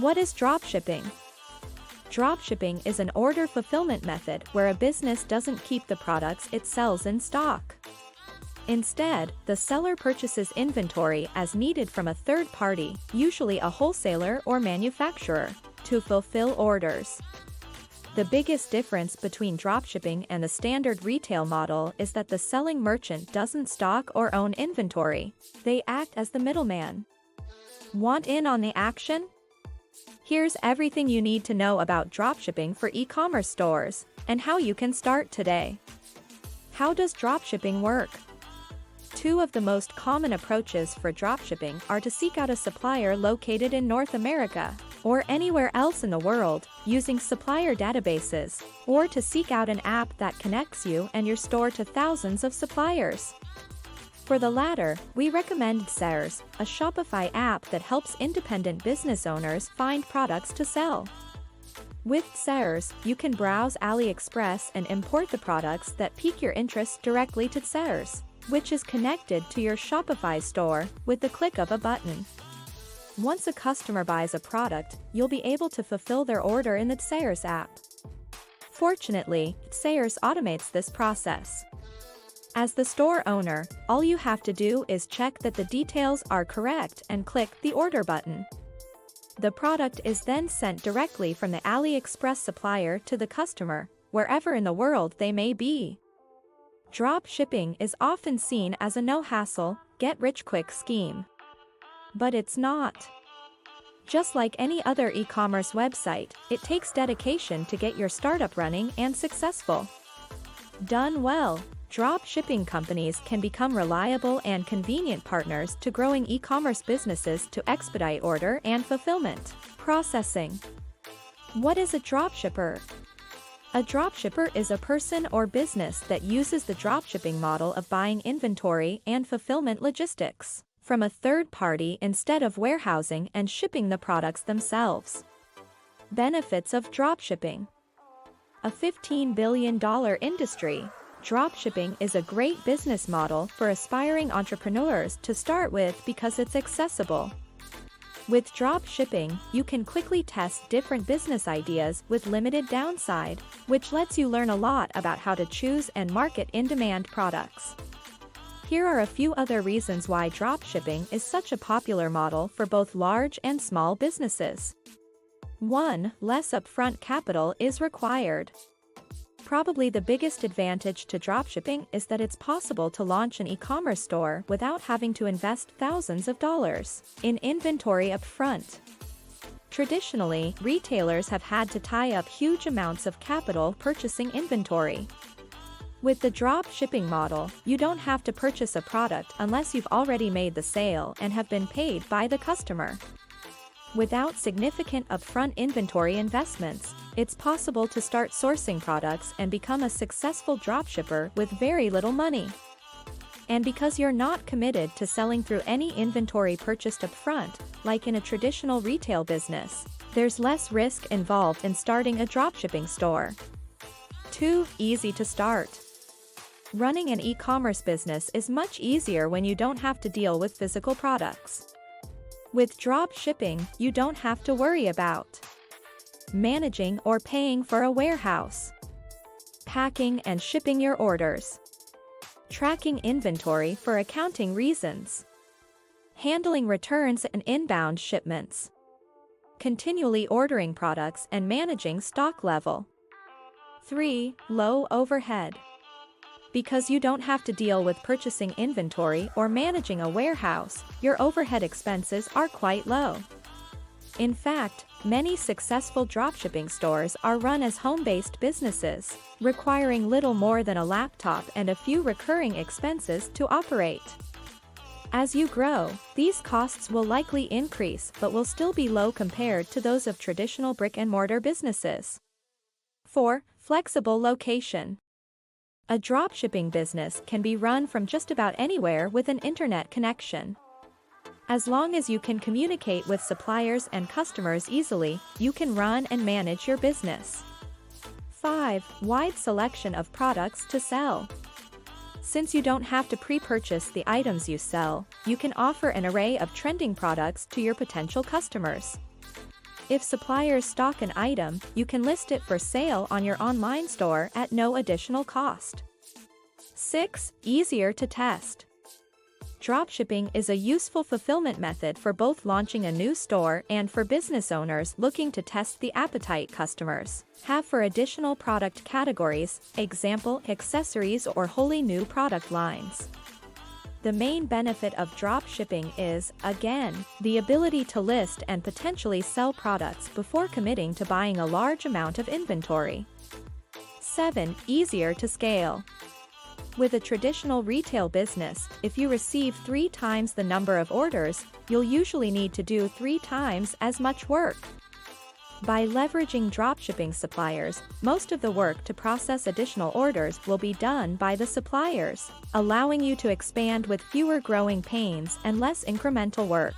What is dropshipping? Dropshipping is an order fulfillment method where a business doesn't keep the products it sells in stock. Instead, the seller purchases inventory as needed from a third party, usually a wholesaler or manufacturer, to fulfill orders. The biggest difference between dropshipping and the standard retail model is that the selling merchant doesn't stock or own inventory. They act as the middleman. Want in on the action? Here's everything you need to know about dropshipping for e-commerce stores, and how you can start today. How does dropshipping work? Two of the most common approaches for dropshipping are to seek out a supplier located in North America, or anywhere else in the world, using supplier databases, or to seek out an app that connects you and your store to thousands of suppliers. For the latter, we recommend Sellers, a Shopify app that helps independent business owners find products to sell. With Sellers, you can browse AliExpress and import the products that pique your interest directly to Sellers, which is connected to your Shopify store with the click of a button. Once a customer buys a product, you'll be able to fulfill their order in the Sellers app. Fortunately, Sellers automates this process. As the store owner, all you have to do is check that the details are correct and click the order button. The product is then sent directly from the AliExpress supplier to the customer, wherever in the world they may be. Drop shipping is often seen as a no-hassle, get-rich-quick scheme. But it's not. Just like any other e-commerce website, it takes dedication to get your startup running and successful. Done well, drop shipping companies can become reliable and convenient partners to growing e-commerce businesses to expedite order and fulfillment processing. What is a dropshipper? A dropshipper is a person or business that uses the dropshipping model of buying inventory and fulfillment logistics from a third party instead of warehousing and shipping the products themselves. Benefits of dropshipping. A $15 billion industry, dropshipping is a great business model for aspiring entrepreneurs to start with because it's accessible. With dropshipping, you can quickly test different business ideas with limited downside, which lets you learn a lot about how to choose and market in-demand products. Here are a few other reasons why dropshipping is such a popular model for both large and small businesses. 1. Less upfront capital is required. Probably the biggest advantage to dropshipping is that it's possible to launch an e-commerce store without having to invest thousands of dollars in inventory upfront. Traditionally, retailers have had to tie up huge amounts of capital purchasing inventory. With the dropshipping model, you don't have to purchase a product unless you've already made the sale and have been paid by the customer. Without significant upfront inventory investments, it's possible to start sourcing products and become a successful dropshipper with very little money. And because you're not committed to selling through any inventory purchased upfront, like in a traditional retail business, there's less risk involved in starting a dropshipping store. 2. Easy to start. Running an e-commerce business is much easier when you don't have to deal with physical products. With drop shipping, you don't have to worry about managing or paying for a warehouse, packing and shipping your orders, tracking inventory for accounting reasons, handling returns and inbound shipments, continually ordering products and managing stock level. 3. Low overhead. Because you don't have to deal with purchasing inventory or managing a warehouse, your overhead expenses are quite low. In fact, many successful dropshipping stores are run as home-based businesses, requiring little more than a laptop and a few recurring expenses to operate. As you grow, these costs will likely increase but will still be low compared to those of traditional brick-and-mortar businesses. 4. Flexible location. A dropshipping business can be run from just about anywhere with an internet connection. As long as you can communicate with suppliers and customers easily, you can run and manage your business. 5. Wide selection of products to sell. Since you don't have to pre-purchase the items you sell, you can offer an array of trending products to your potential customers. If suppliers stock an item, you can list it for sale on your online store at no additional cost. 6. Easier to test. Dropshipping is a useful fulfillment method for both launching a new store and for business owners looking to test the appetite customers have for additional product categories, example, accessories or wholly new product lines. The main benefit of dropshipping is, again, the ability to list and potentially sell products before committing to buying a large amount of inventory. 7. Easier to scale. With a traditional retail business, if you receive 3 times the number of orders, you'll usually need to do 3 times as much work. By leveraging dropshipping suppliers, most of the work to process additional orders will be done by the suppliers, allowing you to expand with fewer growing pains and less incremental work.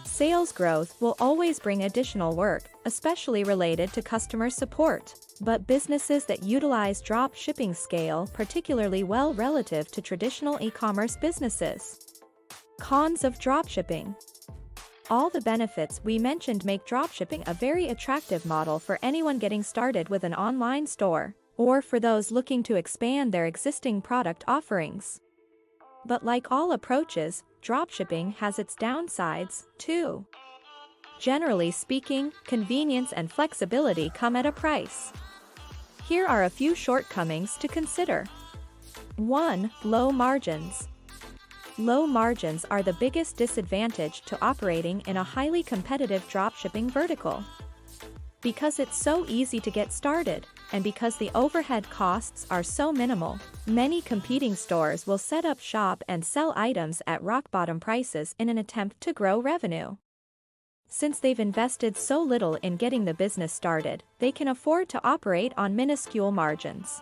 Sales growth will always bring additional work, especially related to customer support, but businesses that utilize dropshipping scale particularly well relative to traditional e-commerce businesses. Cons of dropshipping. All the benefits we mentioned make dropshipping a very attractive model for anyone getting started with an online store, or for those looking to expand their existing product offerings. But like all approaches, dropshipping has its downsides, too. Generally speaking, convenience and flexibility come at a price. Here are a few shortcomings to consider. 1. Low margins. Low margins are the biggest disadvantage to operating in a highly competitive dropshipping vertical. Because it's so easy to get started, and because the overhead costs are so minimal, many competing stores will set up shop and sell items at rock-bottom prices in an attempt to grow revenue. Since they've invested so little in getting the business started, they can afford to operate on minuscule margins.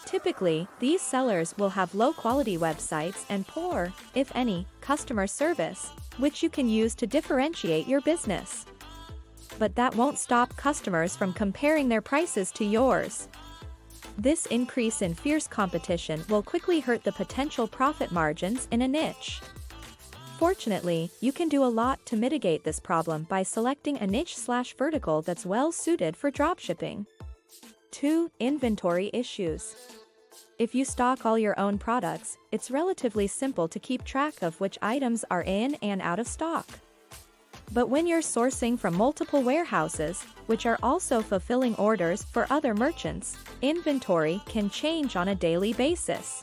Typically, these sellers will have low-quality websites and poor, if any, customer service, which you can use to differentiate your business. But that won't stop customers from comparing their prices to yours. This increase in fierce competition will quickly hurt the potential profit margins in a niche. Fortunately, you can do a lot to mitigate this problem by selecting a niche/vertical that's well suited for dropshipping. 2. Inventory issues. If you stock all your own products, it's relatively simple to keep track of which items are in and out of stock. But when you're sourcing from multiple warehouses, which are also fulfilling orders for other merchants, inventory can change on a daily basis.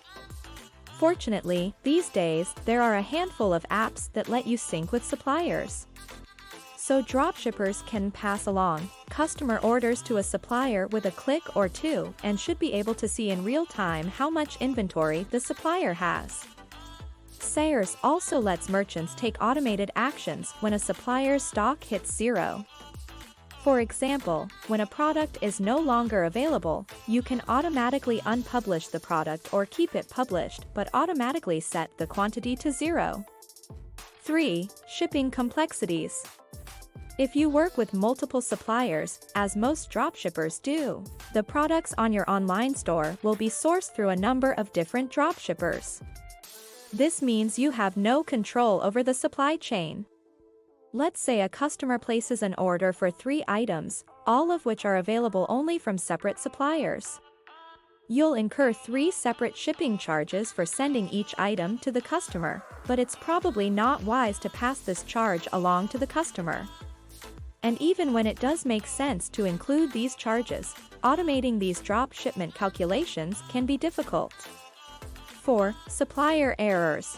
Fortunately, these days, there are a handful of apps that let you sync with suppliers. So dropshippers can pass along customer orders to a supplier with a click or two and should be able to see in real time how much inventory the supplier has. Sayers also lets merchants take automated actions when a supplier's stock hits zero. For example, when a product is no longer available, you can automatically unpublish the product or keep it published but automatically set the quantity to 0. 3. Shipping complexities. If you work with multiple suppliers, as most dropshippers do, the products on your online store will be sourced through a number of different dropshippers. This means you have no control over the supply chain. Let's say a customer places an order for 3 items, all of which are available only from separate suppliers. You'll incur 3 separate shipping charges for sending each item to the customer, but it's probably not wise to pass this charge along to the customer. And even when it does make sense to include these charges, automating these drop shipment calculations can be difficult. 4. Supplier errors.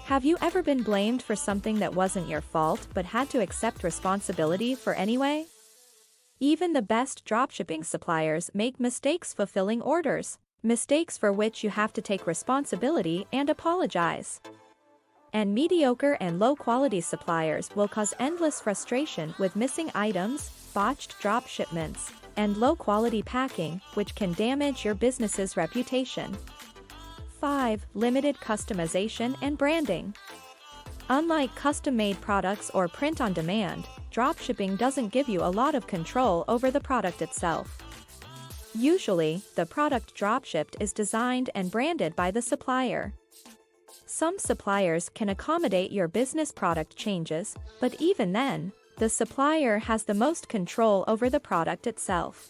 Have you ever been blamed for something that wasn't your fault but had to accept responsibility for anyway? Even the best dropshipping suppliers make mistakes fulfilling orders, mistakes for which you have to take responsibility and apologize. And mediocre and low-quality suppliers will cause endless frustration with missing items, botched drop shipments, and low-quality packing, which can damage your business's reputation. 5. Limited customization and branding. Unlike custom-made products or print-on-demand, dropshipping doesn't give you a lot of control over the product itself. Usually, the product dropshipped is designed and branded by the supplier. Some suppliers can accommodate your business product changes, but even then, The supplier has the most control over the product itself.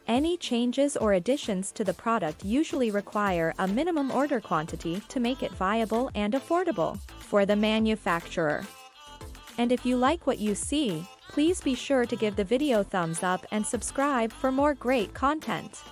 Any changes or additions to the product usually require a minimum order quantity to make it viable and affordable for the manufacturer. And if you like what you see, please be sure to give the video thumbs up and subscribe for more great content.